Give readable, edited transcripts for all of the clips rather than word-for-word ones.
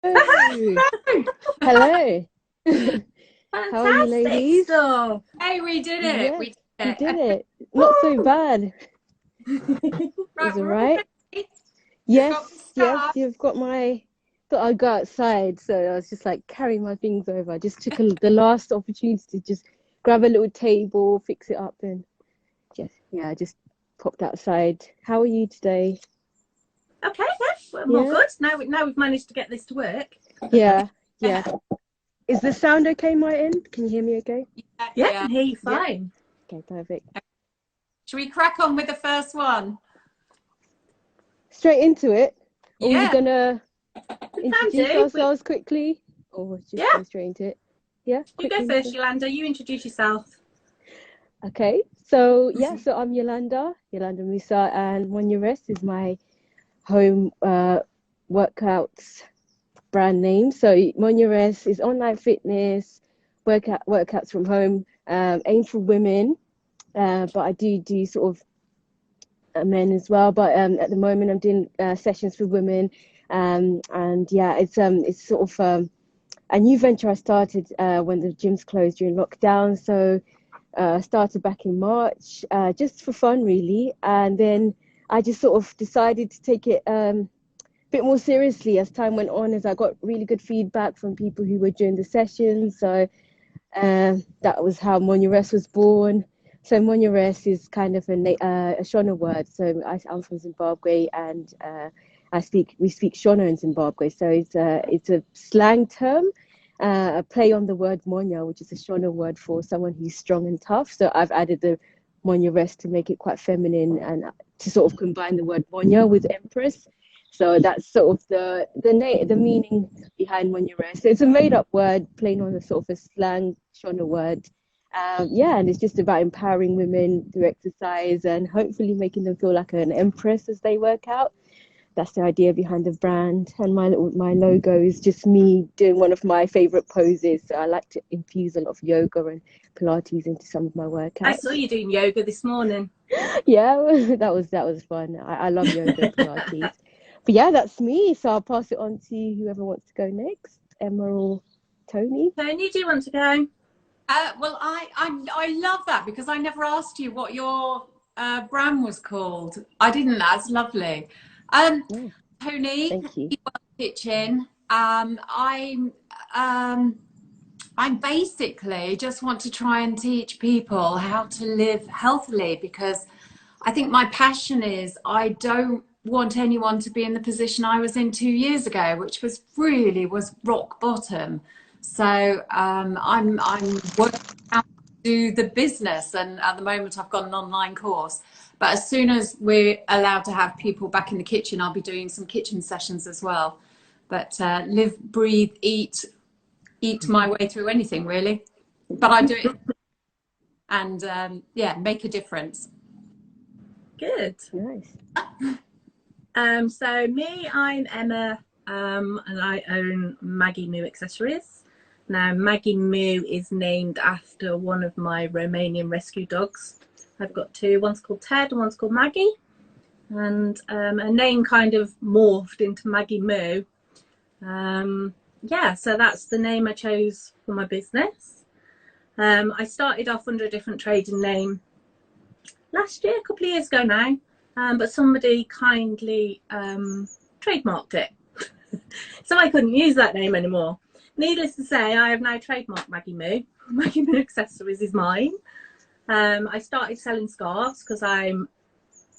Hello. How are you, Fantastic ladies? stuff. Hey, we did it. Yes, We did we did it. it. Not so Woo! bad. It's Right, all we're all right. ready. We've got the Yes, yes, scarf. you've got my. Thought I'd go outside, so I was just like carrying my things over. I just took the last opportunity to just grab a little table, fix it up, and just yeah, I just popped outside. How are you today? Okay, yes, we're more Yeah, good. Now we've managed to get this to work. yeah, yeah. Is the sound okay, my end? Can you hear me okay? Yeah, Yeah, I yeah. can hear you Yeah. fine. Okay, perfect. Should we crack on with the first one? Straight into it. Or are we Yeah. gonna We can introduce do. ourselves quickly, or just Yeah, go straight into it? Yeah, you go quickly. first, Yolanda. You introduce yourself. Okay, so yeah, so I'm Yolanda Musa, and When You Rest is my home workouts brand name. So When You Rest is online fitness, workouts from home, aimed for women, but I do sort of men as well. But at the moment, I'm doing sessions for women, and yeah, it's sort of a new venture I started when the gyms closed during lockdown. So started back in March, just for fun, really. And then I just sort of decided to take it a bit more seriously as time went on, as I got really good feedback from people who were doing the sessions. So that was how Monures was born. So Monures is kind of a Shona word. So I'm from Zimbabwe, and we speak Shona in Zimbabwe. So it's a slang term, a play on the word Monya, which is a Shona word for someone who's strong and tough. So I've added the Monures to make it quite feminine and to sort of combine the word Monya with Empress. So that's sort of the meaning behind when you rest. So it's a made up word, plain on a sort of a slang Shona word. Yeah, and it's just about empowering women through exercise and hopefully making them feel like an empress as they work out. That's the idea behind the brand. And my logo is just me doing one of my favorite poses. So I like to infuse a lot of yoga and Pilates into some of my I saw workouts. you doing yoga this morning. Yeah, that was fun. I love yoga and Pilates. But yeah, that's me. So I'll pass it on to whoever wants to go next, Emma or Tony. Tony, do you want to go? Well, I love that because I never asked you what your brand was called. I didn't. That's lovely. Um, Oh, Toni, thank you. kitchen. I'm basically just want to try and teach people how to live healthily because I think my passion is I don't want anyone to be in the position I was in 2 years ago, which was rock bottom. So I'm working out to do the business, and at the moment I've got an online course. But as soon as we're allowed to have people back in the kitchen, I'll be doing some kitchen sessions as well. But live, breathe, eat my way through anything really. But I do it and yeah, make a difference. Good. Nice. So me, I'm Emma, and I own Maggie Moo Accessories. Now, Maggie Moo is named after one of my Romanian rescue dogs. I've got two. One's called Ted and one's called Maggie. And a name kind of morphed into Maggie Moo. Yeah, so that's the name I chose for my business. I started off under a different trading name last year, a couple of years ago now, but somebody kindly trademarked it. So I couldn't use that name anymore. Needless to say, I have now trademarked Maggie Moo. Maggie Moo Accessories is mine. I started selling scarves because I'm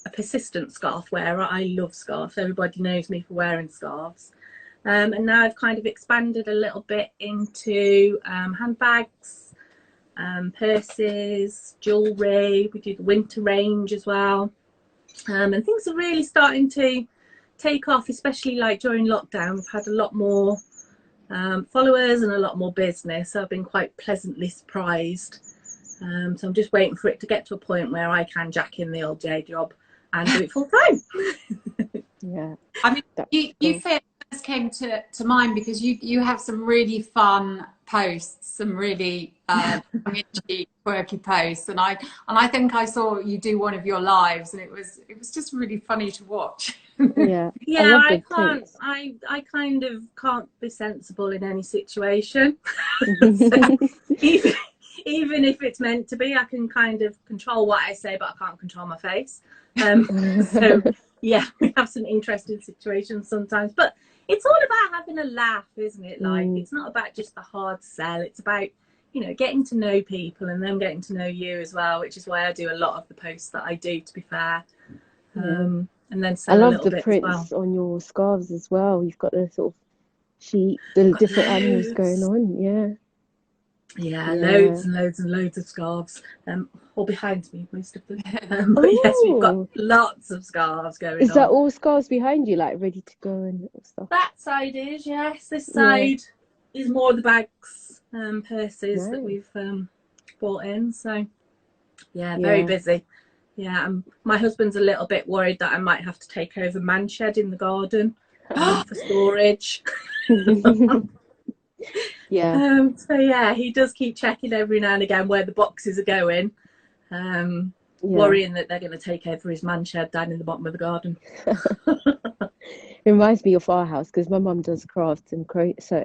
a persistent scarf wearer. I love scarves. Everybody knows me for wearing scarves. And now I've kind of expanded a little bit into handbags, purses, jewellery. We do the winter range as well. And things are really starting to take off, especially like during lockdown. We've had a lot more followers and a lot more business. So I've been quite pleasantly surprised. So I'm just waiting for it to get to a point where I can jack in the old day job and do it full time. Yeah, I mean, that's you cool. first came to mind because you have some really fun posts, some really tongue-in-cheek, quirky posts, and I think I saw you do one of your lives, and it was just really funny to watch. Yeah, I Yeah, love I the can't. tips. I kind of can't be sensible in any situation. So even even if it's meant to be, I can kind of control what I say, but I can't control my face. So yeah, we have some interesting situations sometimes, but it's all about having a laugh, isn't it? Like, it's not about just the hard sell. It's about, you know, getting to know people and them getting to know you as well, which is why I do a lot of the posts that I do, to be fair. And then I sell a love little the bit as well. prints on your scarves as well. You've got the sort of sheep, the Got different animals going loads. on. Yeah, Yeah, yeah. loads and loads and loads of scarves. All behind me, most of them. But yes, we've got Oh, lots of scarves going is that on. all scarves behind you, like ready to go and stuff? That side is, yes. This Yeah, side is more the bags, purses that nice. we've bought in. So yeah, very Yeah. busy. Yeah, my husband's a little bit worried that I might have to take over man shed in the garden for storage. Yeah, So yeah, he does keep checking every now and again where the boxes are going, yeah. worrying that they're going to take over his man shed down in the bottom of the garden. It reminds me of our house because my mum does crafts and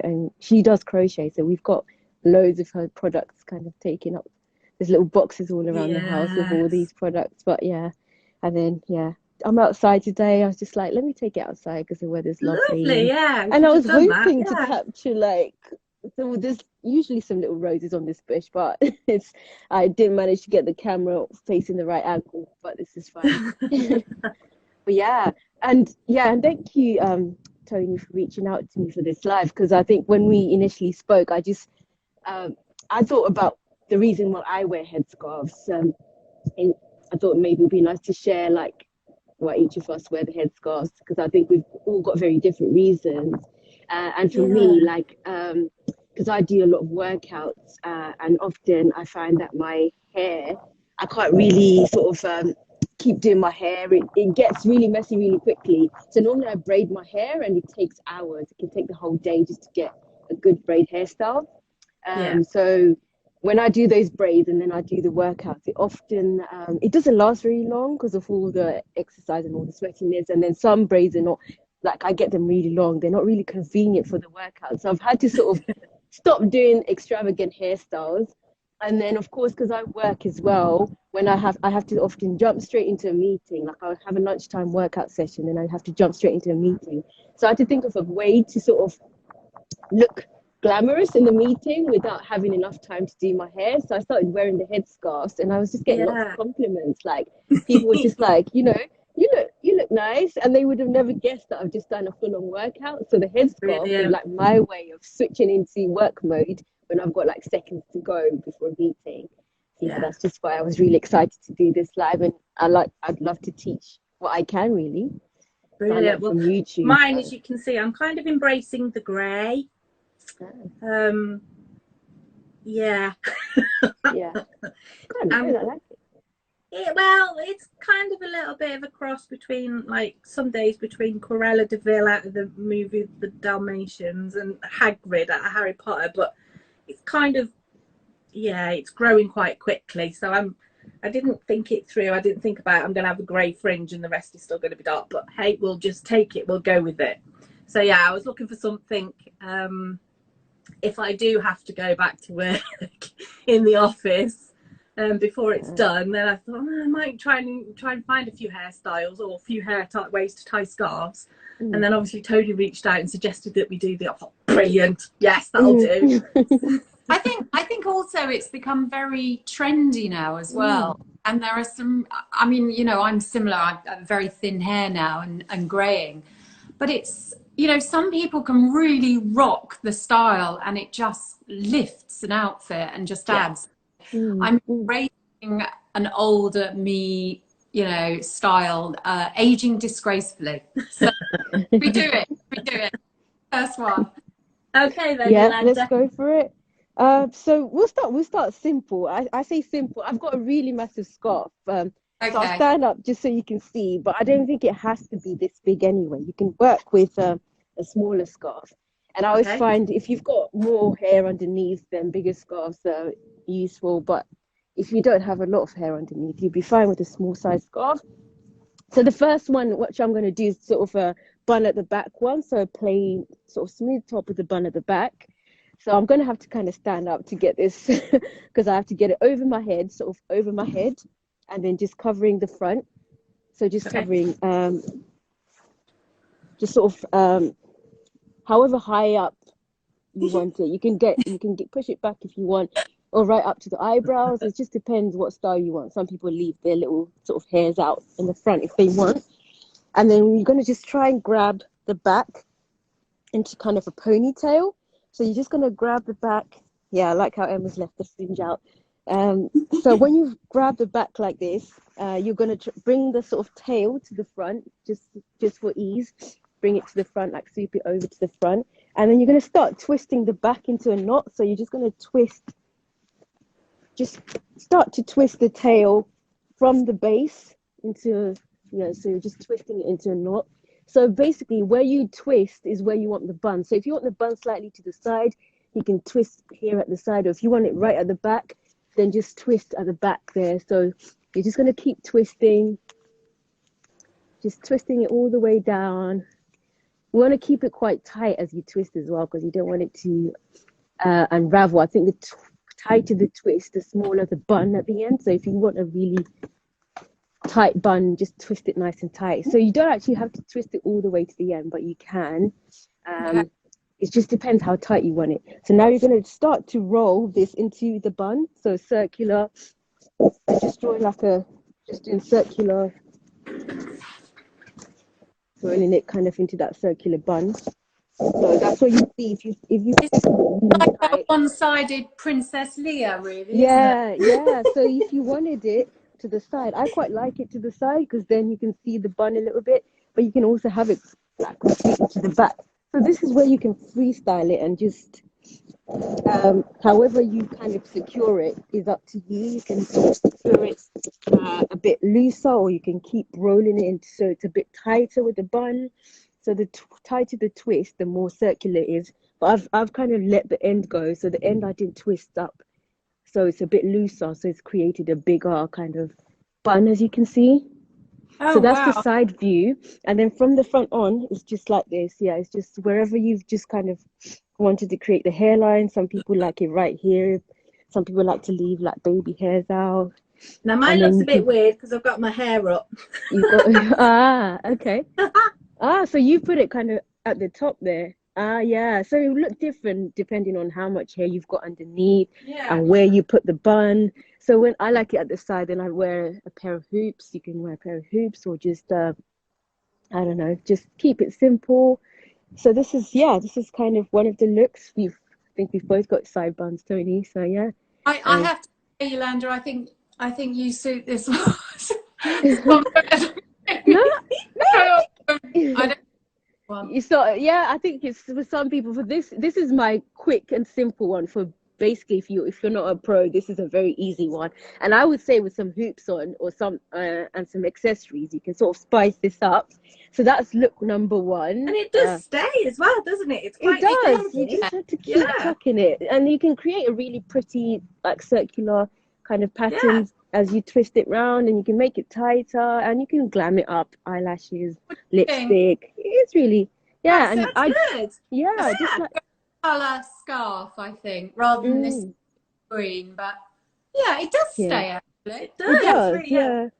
and she does crochet. So we've got loads of her products kind of taking up. There's little boxes all around the house with all these Yes, products. But yeah, and then yeah, I'm outside today. I was just like, let me take it outside because the weather's lovely, lovely. Yeah, we and I should have was done that. hoping to Yeah, capture like. So there's usually some little roses on this bush, but I didn't manage to get the camera facing the right angle. But this is fine. But and thank you, Tony, for reaching out to me for this live because I think when we initially spoke, um, I thought about the reason why I wear headscarves. And I thought maybe it'd be nice to share like why each of us wear the headscarves because I think we've all got very different reasons. And for me, yeah, like, because I do a lot of workouts, and often I find that my hair, I can't really sort of keep doing my hair. It gets really messy really quickly. So normally I braid my hair and it takes hours. It can take the whole day just to get a good braid hairstyle. yeah, So when I do those braids and then I do the workouts, it often it doesn't last very long because of all the exercise and all the sweatiness. And then some braids are not like I get them really long. They're not really convenient for the workout. So I've had to sort of stop doing extravagant hairstyles. And then of course, because I work as well, when I have to often jump straight into a meeting. Like I'll have a lunchtime workout session and I have to jump straight into a meeting. So I had to think of a way to sort of look glamorous in the meeting without having enough time to do my hair. So I started wearing the headscarves and I was just getting lots of yeah. compliments. Like people were just like, you look nice. And they would have never guessed that I've just done a full-on workout. So the headscarf was Brilliant. like my way of switching into work mode when I've got like seconds to go before a meeting. So yeah, Yeah, that's just why I was really excited to do this live and I'd love to teach what I can really. So I brilliant. learned Well, from YouTube. mine, as you can see, I'm kind of embracing the grey. Um, yeah. Yeah. Quite nice. Um, I like it. well, it's kind of a little bit of a cross between, like, some days between Cruella de Vil out of the movie The Dalmatians and Hagrid out of Harry Potter, but it's kind of, yeah, it's growing quite quickly. So I didn't think it through. I didn't think about I'm going to have a grey fringe and the rest is still going to be dark. But hey, we'll just take it. We'll go with it. So yeah, I was looking for something. If I do have to go back to work in the office before it's done, then I thought I might try and find a few hairstyles or a few ways to tie scarves. And then obviously Toni reached out and suggested that we do the. I thought, brilliant. Yes, that'll do. I think also it's become very trendy now as well. And there are some, I mean, you know, I'm similar. I have very thin hair now and graying, but it's, you know, some people can really rock the style and it just lifts an outfit and just adds. I'm embracing an older me, you know, style, aging disgracefully. So we do it. First one. Okay then, Yeah, let's Yolanda. go for it. So we'll start simple. I say simple. I've got a really massive scarf. So I'll Okay. stand up just so you can see, but I don't think it has to be this big anyway. You can work with a smaller scarf. And I always Okay. find if you've got more hair underneath, then bigger scarves are useful. But if you don't have a lot of hair underneath, you'll be fine with a small size scarf. So the first one, which I'm going to do, is sort of a bun at the back one. So a plain, sort of smooth top with a bun at the back. So I'm going to have to kind of stand up to get this because I have to get it over my head, sort of over my head, and then just covering the front. So just covering, just sort of however high up you want it. You can push it back if you want, or right up to the eyebrows. It just depends what style you want. Some people leave their little sort of hairs out in the front if they want. And then you're going to just try and grab the back into kind of a ponytail. So you're just going to grab the back. Yeah, I like how Emma's left the fringe out. So when you grab the back like this, you're going to bring the sort of tail to the front, just for ease. Bring it to the front, like sweep it over to the front. And then you're going to start twisting the back into a knot. So you're just going to just start to twist the tail from the base into, so you're just twisting it into a knot. So basically where you twist is where you want the bun. So if you want the bun slightly to the side, you can twist here at the side, or if you want it right at the back, then just twist at the back there. So you're just going to keep twisting, just twisting it all the way down. You want to keep it quite tight as you twist as well, because you don't want it to unravel. I think the tighter the twist, the smaller the bun at the end. So if you want a really tight bun, just twist it nice and tight. So you don't actually have to twist it all the way to the end, but you can. It just depends how tight you want it. So now you're going to start to roll this into the bun. So circular, just drawing just doing circular, rolling it kind of into that circular bun. So that's what you see if you it's like a one-sided Princess Leia, really. Yeah, isn't it? yeah. So if you wanted it to the side, I quite like it to the side because then you can see the bun a little bit, but you can also have it like completely to the back. So this is where you can freestyle it, and just however you kind of secure it is up to you. You can secure it a bit looser, or you can keep rolling it so it's a bit tighter with the bun. So the tighter the twist, the more circular it is. But I've kind of let the end go, so the end I didn't twist up, so it's a bit looser. So it's created a bigger kind of bun, as you can see. So that's the side view, and then from the front on, it's just like this. Yeah, it's just wherever you've just kind of wanted to create the hairline. Some people like it right here. Some people like to leave like baby hairs out. Now mine looks a bit weird because I've got my hair up. You've got okay. So you put it kind of at the top there. Yeah. So it will look different depending on how much hair you've got underneath and where you put the bun. So when I like it at the side, then I wear a pair of hoops. You can wear a pair of hoops, or just I don't know, just keep it simple. So this is kind of one of the looks. I think we've both got side buns, Toni. So yeah. I have to say, Yolanda, I think you suit this one. No, I don't want. So yeah, I think it's for some people. For this is my quick and simple one. For basically, if you're not a pro, this is a very easy one. And I would say with some hoops on, or some and some accessories, you can sort of spice this up. So that's look number one. And it does stay as well, doesn't it? It's quite, it does. You just have to keep tucking it, and you can create a really pretty like circular kind of pattern as you twist it round, and you can make it tighter, and you can glam it up, eyelashes, lipstick. It's really good. Just like Colour scarf, I think, rather than this green, but yeah, it does stay actually. It does. Really,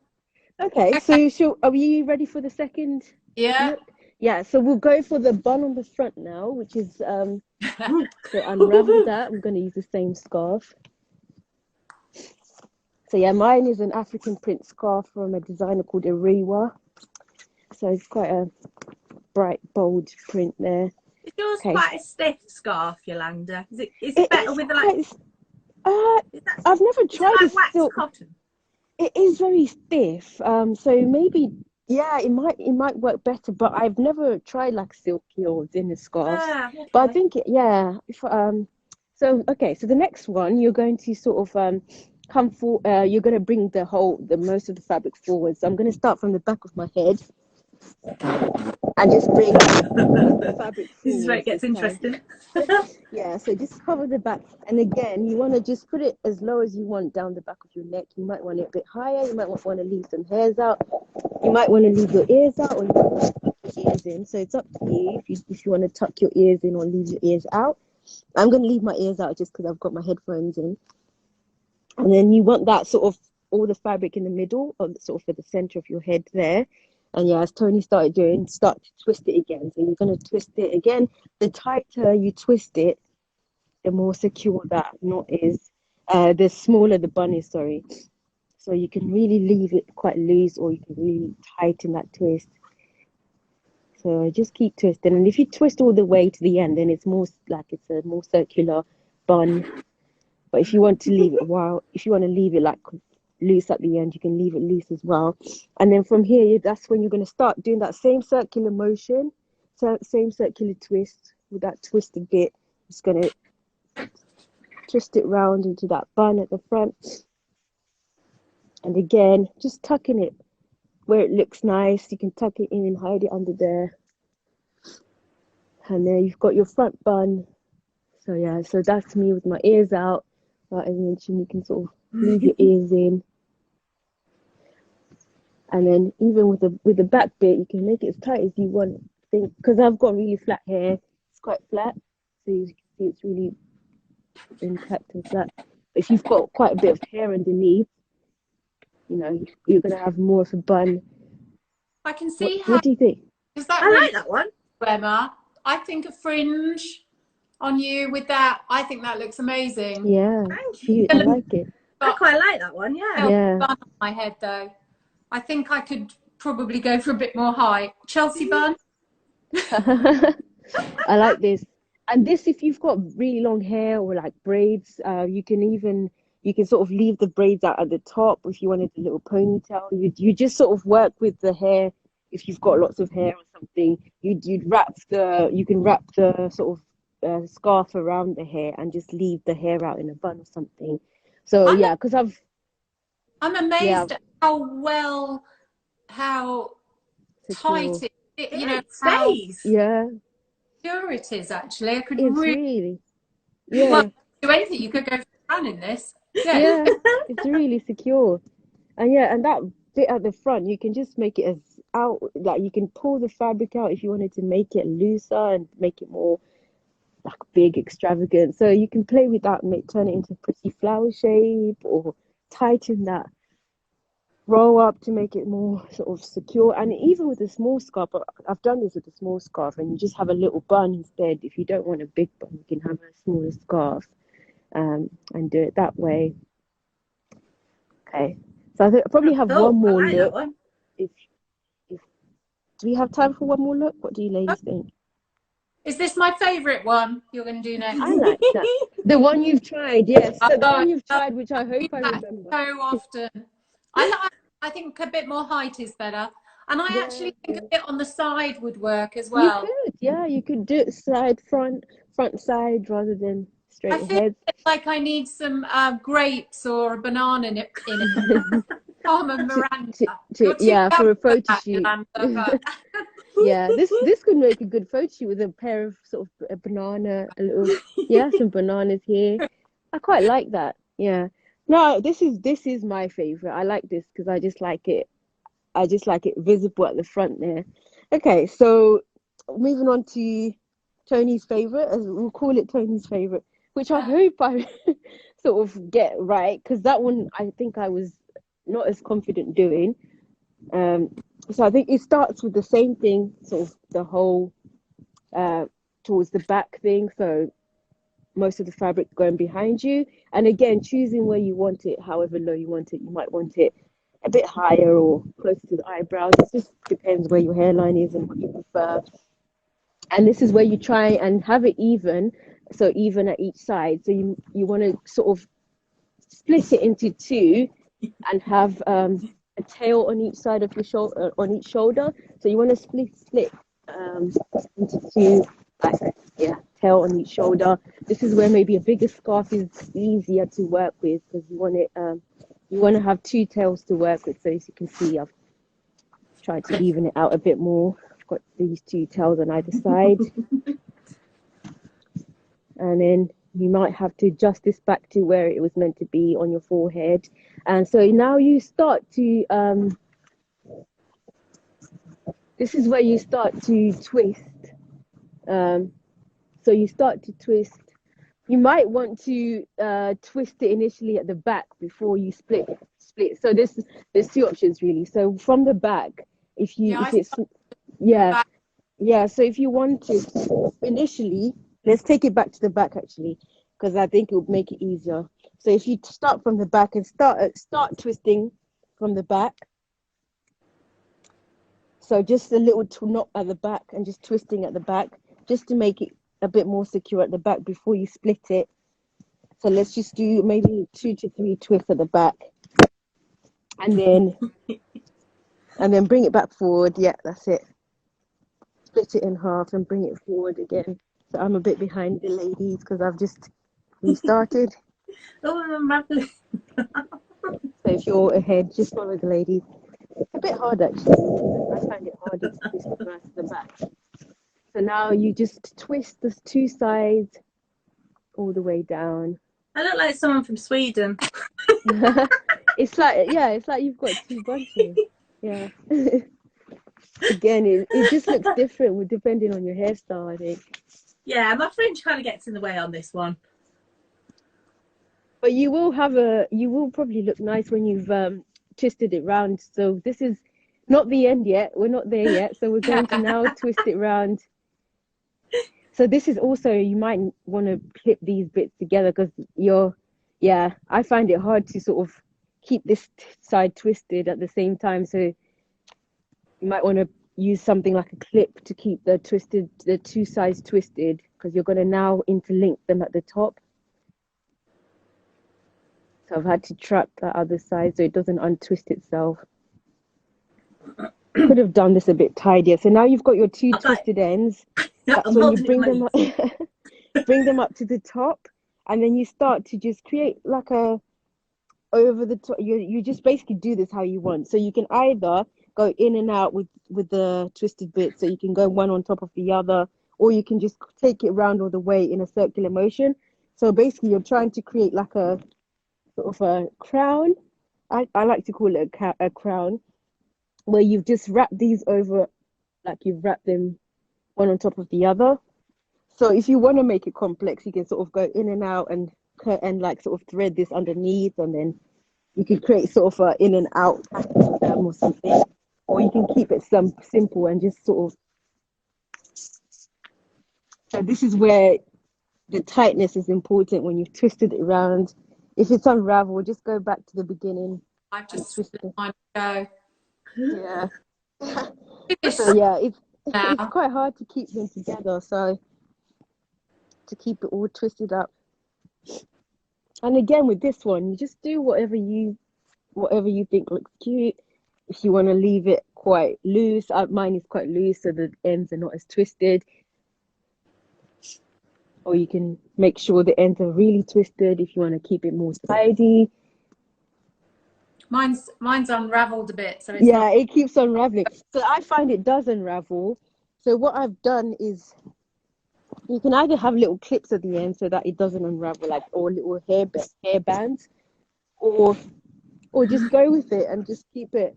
Okay, so are we ready for the second look? Yeah, so we'll go for the bun on the front now, which is so unravel that. I'm going to use the same scarf. So yeah, mine is an African print scarf from a designer called Iriwa. So it's quite a bright, bold print there. Is yours quite a stiff scarf, Yolanda? Is it better with like? I've never tried like wax silk cotton. It is very stiff. So maybe it might work better, but I've never tried like silky or thinner scarves. But I think if so the next one, you're going to sort of come for you're going to bring the most of the fabric forward. So I'm going to start from the back of my head, and just bring the fabric This is where it forwards gets this time. interesting. Yeah, so just cover the back. And again, you want to just put it as low as you want down the back of your neck. You might want it a bit higher. You might want to leave some hairs out. You might want to leave your ears out, or you might want to tuck your ears in. So it's up to you if you want to tuck your ears in or leave your ears out. I'm going to leave my ears out just because I've got my headphones in. And then you want that sort of all the fabric in the middle, or sort of for the center of your head there. And yeah, as Tony started doing, start to twist it again. So you're going to twist it again. The tighter you twist it, the more secure that knot is. The smaller the bun is, sorry. So you can really leave it quite loose, or you can really tighten that twist. So just keep twisting. And if you twist all the way to the end, then it's more like it's a more circular bun. But if you want to leave it if you want to leave it like loose at the end, you can leave it loose as well. And then from here, that's when you're going to start doing that same circular motion, so same circular twist with that twisted bit. It's going to twist it round into that bun at the front. And again, just tucking it where it looks nice. You can tuck it in and hide it under there. And then you've got your front bun. So yeah, so that's me with my ears out. Like I mentioned, you can sort of leave your ears in. And then even with the back bit, you can make it as tight as you want. Because I've got really flat hair, it's quite flat. So you can see it's really intact and flat. But if you've got quite a bit of hair underneath, you know, you're going to have more of a bun. I can see What do you think? I like that one, Emma. I think a fringe on you with that, I think that looks amazing. Yeah, thank you. I like it. I quite like that one. Yeah. Yeah. Bun on my head though. I think I could probably go for a bit more height. Chelsea bun. I like this. And this, if you've got really long hair or like braids, you can sort of leave the braids out at the top. If you wanted a little ponytail, you just sort of work with the hair. If you've got lots of hair or something, you can wrap the sort of scarf around the hair and just leave the hair out in a bun or something. So yeah, because I'm amazed at how tight it you know, stays. Yeah. Secure it is actually. I could It's really yeah. Well, do anything. You could go for a run in this. Yeah, it's really secure. And that bit at the front, you can just make it as out, like you can pull the fabric out if you wanted to make it looser and make it more like big, extravagant. So you can play with that and turn it into a pretty flower shape, or tighten that roll up to make it more sort of secure. And even with a small scarf, I've done this with a small scarf, and you just have a little bun instead. If you don't want a big bun, you can have a smaller scarf and do it that way. Okay, so I think I probably have one more look. If do we have time for one more look? What do you ladies think? Is this my favourite one you're going to do next? I like that. The one you've tried, yes. So the one you've tried, which I hope I remember. So often. I think a bit more height is better. And I actually think a bit on the side would work as well. You could, yeah. You could do it side, front, side, rather than straight ahead. I feel like I need some grapes or a banana in it. Carmen Miranda. For a photo shoot. Yeah, this could make a good photo shoot with a pair of sort of a banana, a little some bananas here. I quite like that. Yeah. No, this is my favorite. I like this because I just like it. I just like it visible at the front there. Okay, so moving on to Tony's favorite, as we'll call it Tony's favorite, which I hope I sort of get right, because that one I think I was not as confident doing. So I think it starts with the same thing, sort of the whole towards the back thing. So most of the fabric going behind you, and again choosing where you want it, however low you want it. You might want it a bit higher or closer to the eyebrows. It just depends where your hairline is and what you prefer. And this is where you try and have it even, so even at each side. So you want to sort of split it into two and have a tail on each side of your shoulder, on each shoulder. So you want to split into two, tail on each shoulder. This is where maybe a bigger scarf is easier to work with, because you want to have two tails to work with. So as you can see, I've try to even it out a bit more. I've got these two tails on either side. And then you might have to adjust this back to where it was meant to be on your forehead. And so now you start to, this is where you start to twist. So you start to twist. You might want to twist it initially at the back before you split. So there's two options really. So from the back, if it's so if you want to initially, let's take it back to the back actually, because I think it would make it easier. So if you start from the back and start twisting from the back. So just a little knot at the back and just twisting at the back, just to make it a bit more secure at the back before you split it. So let's just do maybe 2 to 3 twists at the back, and then bring it back forward. Yeah, that's it. Split it in half and bring it forward again. So I'm a bit behind the ladies because I've just restarted. Oh, I'm rattling. So if you're ahead, just follow the ladies. It's a bit hard actually. I find it harder to twist the rest of the back. So now you just twist the two sides all the way down. I look like someone from Sweden. It's like you've got two bunches. Yeah. Again, it just looks different depending on your hairstyle, I think. Yeah, my fringe kind of gets in the way on this one. But you will probably look nice when you've twisted it round. So this is not the end yet. We're not there yet. So we're going to now twist it round. So this is also, you might want to clip these bits together because I find it hard to sort of keep this side twisted at the same time. So you might want to use something like a clip to keep the two sides twisted, because you're going to now interlink them at the top. So I've had to trap that other side so it doesn't untwist itself. Could have done this a bit tidier. So now you've got your two twisted ends. That's when you bring them up, bring them up to the top, and then you start to just create like a over the top. You just basically do this how you want. So you can either go in and out with the twisted bits, so you can go one on top of the other, or you can just take it round all the way in a circular motion. So basically you're trying to create like a sort of a crown. I like to call it a crown, where you've just wrapped these over, like you've wrapped them one on top of the other. So if you want to make it complex, you can sort of go in and out and like sort of thread this underneath, and then you can create sort of a in and out or something, or you can keep it simple and just sort of. So this is where the tightness is important when you've twisted it around. If it's unraveled, just go back to the beginning. I've just twisted mine to Yeah. go. So yeah, it's quite hard to keep them together. So to keep it all twisted up. And again, with this one, you just do whatever you think looks cute. If you want to leave it quite loose, mine is quite loose, so the ends are not as twisted. Or you can make sure the ends are really twisted if you want to keep it more tidy. Mine's unraveled a bit, so it keeps unraveling. So I find it does unravel. So what I've done is, you can either have little clips at the end so that it doesn't unravel, like, or little hair bands, or just go with it and just keep it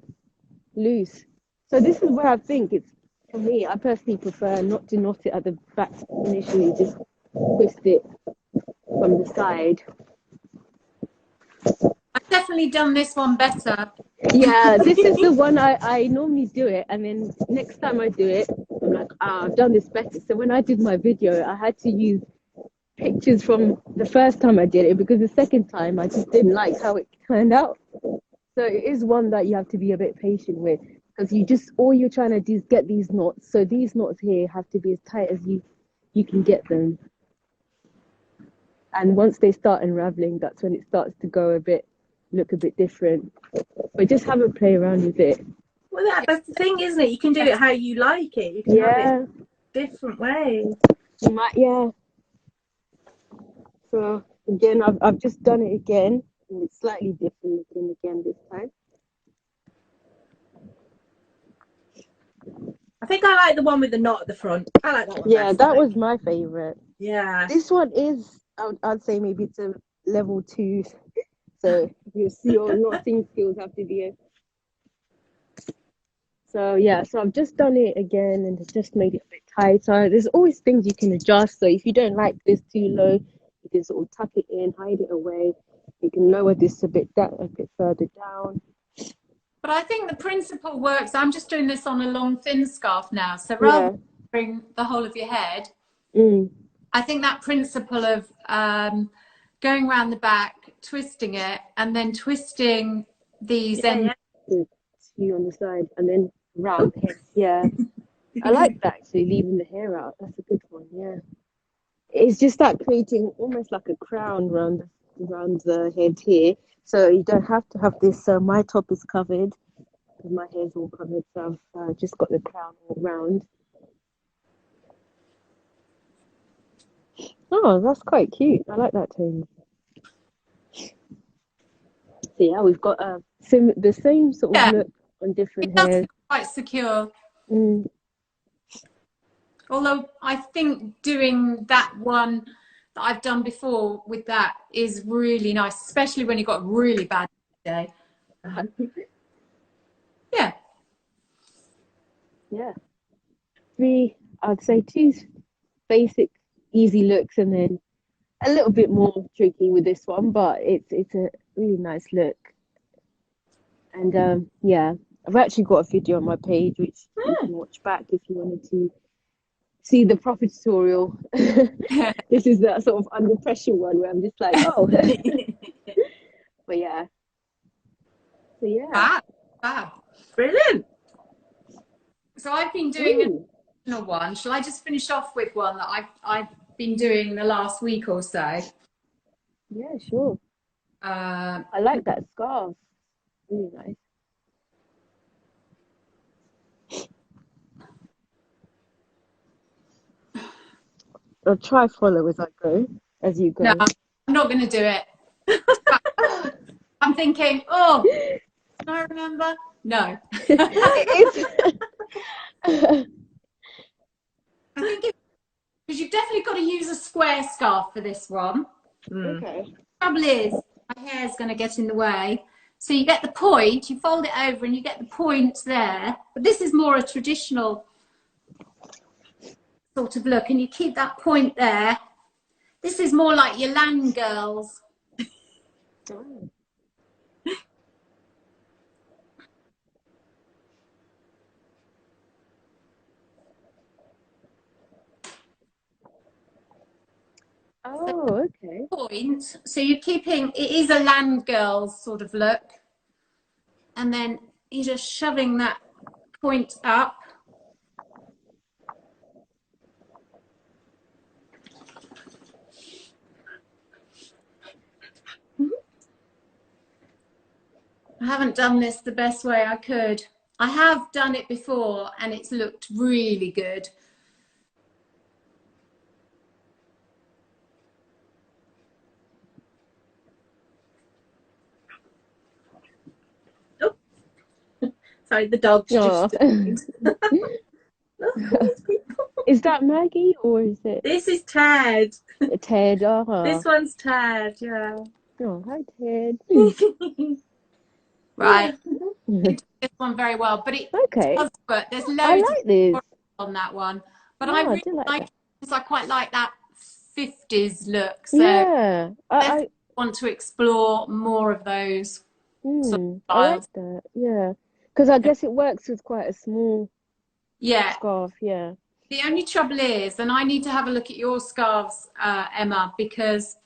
loose. So this is where I think it's, for me, I personally prefer not to knot it at the back initially, just twist it from the side. I've definitely done this one better. Yeah, this is the one I normally do it, and then next time I do it, I'm like, I've done this better. So when I did my video, I had to use pictures from the first time I did it, because the second time I just didn't like how it turned out. So it is one that you have to be a bit patient with, because all you're trying to do is get these knots. So these knots here have to be as tight as you can get them. And once they start unraveling, that's when it starts to look a bit different. But just have a play around with it. Well, that's the thing, isn't it? You can do it how you like it. You can have it different ways. You might, So again, I've just done it again, and it's slightly different looking again this time. I think I like the one with the knot at the front. I like that one. Yeah, best, that was my favorite. Yeah. This one is, I'd say maybe it's a level 2. So your knotting skills have to be. So yeah, so I've just done it again and it's just made it a bit tighter. There's always things you can adjust. So if you don't like this too low, you can sort of tuck it in, hide it away. You can lower this a bit further down. But I think the principle works. I'm just doing this on a long thin scarf now. So rather than covering the whole of your head, I think that principle of going around the back, twisting it, and then twisting these ends. You on the side and then round the head. Yeah. I like that actually, leaving the hair out. That's a good one, yeah. It's just that creating almost like a crown around the head here. So you don't have to have this. So my top is covered, because my hair's all covered. So I've just got the crown all round. Oh, that's quite cute. I like that, Toni. So yeah, we've got the same sort of look on different hairs. Quite secure. Although I think doing that one that I've done before with that is really nice, especially when you've got a really bad day. Yeah. Yeah. I'd say 2 basic, easy looks, and then a little bit more tricky with this one, but it's a really nice look. And yeah, I've actually got a video on my page which you can watch back if you wanted to see the proper tutorial. This is that sort of under pressure one where I'm just like, oh. But yeah. So yeah. Fab. Brilliant. So I've been doing a one. Shall I just finish off with one that I've been doing the last week or so? Yeah, sure. I like that scarf. Really nice. I'll try follow as you go. No, I'm not going to do it. I'm thinking, can I remember? No. I think because you've definitely got to use a square scarf for this one. Okay. The trouble is, my hair's going to get in the way. So you get the point, you fold it over and you get the point there. But this is more a traditional sort of look, and you keep that point there. This is more like your land girls. Oh, okay. Point. So you're keeping, it is a land girls sort of look. And then you're just shoving that point up. I haven't done this the best way I could. I have done it before and it's looked really good. Oh. Sorry, the dog's just... Is that Maggie or is it? This is Ted. Ted. This one's Ted, yeah. Oh, hi, Ted. Right. You did this one very well, but it does work. There's loads of on that one, but I really like it because I quite like that 50s look. So yeah, I want to explore more of those sort of styles. I like that. Yeah, because I guess it works with quite a small scarf. Yeah. The only trouble is, and I need to have a look at your scarves, Emma, because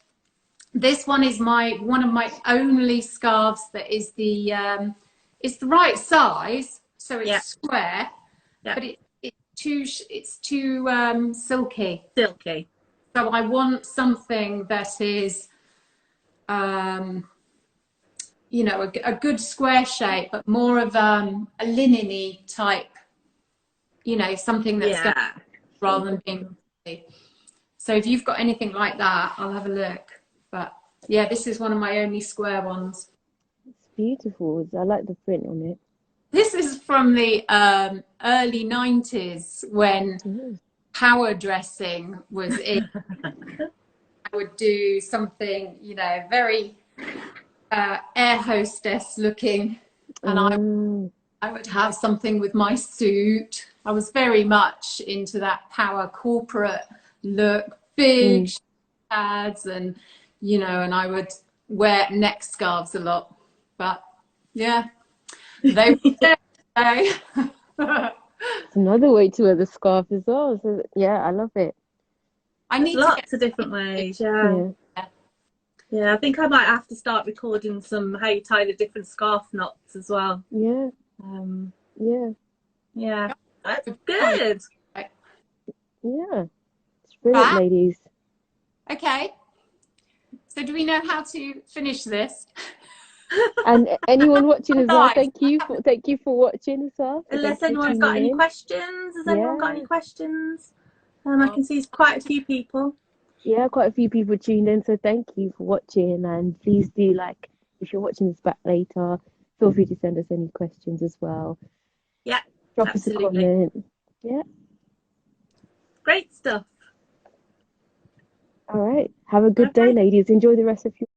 this one is one of my only scarves that is it's the right size, so it's square, but it's too silky. Silky. So I want something that is, you know, a good square shape, but more of a linen-y type. You know, something that's going rather than being. So if you've got anything like that, I'll have a look. But yeah, this is one of my only square ones. It's beautiful. I like the print on it. This is from the early 90s when power dressing was in. I would do something, you know, very air hostess looking, and I would have something with my suit. I was very much into that power corporate look, big pads, and you know, and I would wear neck scarves a lot. But yeah, they were there. It's another way to wear the scarf as well. So yeah, I love it. I need lots of different ways. Yeah. I think I might have to start recording some how you tie the different scarf knots as well. Yeah. Yeah, that's good. Yeah, it's brilliant, ladies. Okay, so do we know how to finish this? And anyone watching as well, thank you for watching as well. Unless anyone's got any questions. Has anyone got any questions? I can see quite a few people. Yeah, quite a few people tuned in, so thank you for watching, and please do, like, if you're watching this back later, feel free to send us any questions as well. Yeah, drop us a comment. Yeah, great stuff. All right, have a good day, ladies. Enjoy the rest of your